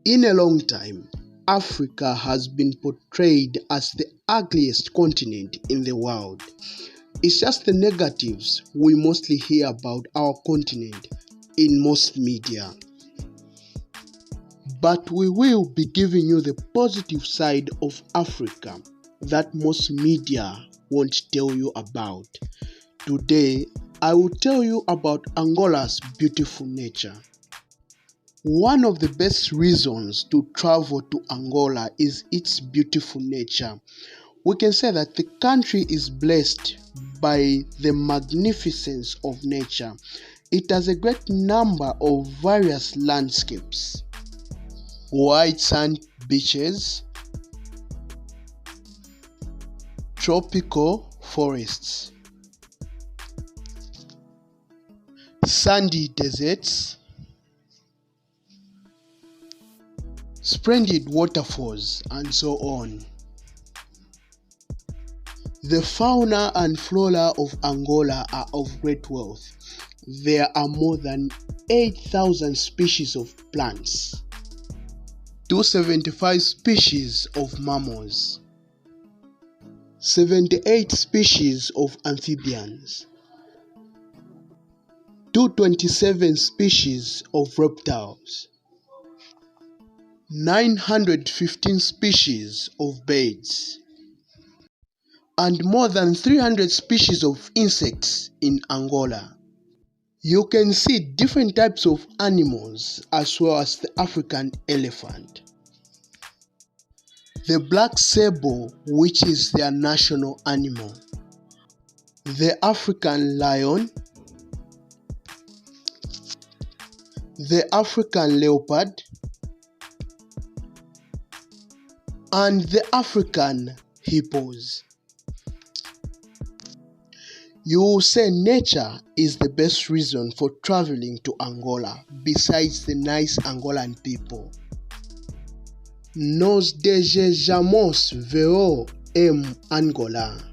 In a long time, Africa has been portrayed as the ugliest continent in the world. It's just the negatives we mostly hear about our continent in most media. But we will be giving you the positive side of Africa that most media won't tell you about. Today, I will tell you about Angola's beautiful nature. One of the best reasons to travel to Angola is its beautiful nature. We can say that the country is blessed by the magnificence of nature. It has a great number of various landscapes, white sand beaches, tropical forests, sandy deserts, splendid waterfalls, and so on. The fauna and flora of Angola are of great wealth. There are more than 8,000 species of plants, 275 species of mammals, 78 species of amphibians, 227 species of reptiles, 915 species of birds, and more than 300 species of insects in Angola. You can see different types of animals as well as the African elephant, the black sable, which is their national animal, the African lion, the African leopard, and the African hippos. You will say nature is the best reason for traveling to Angola besides the nice Angolan people. Nos desejamos ver en Angola.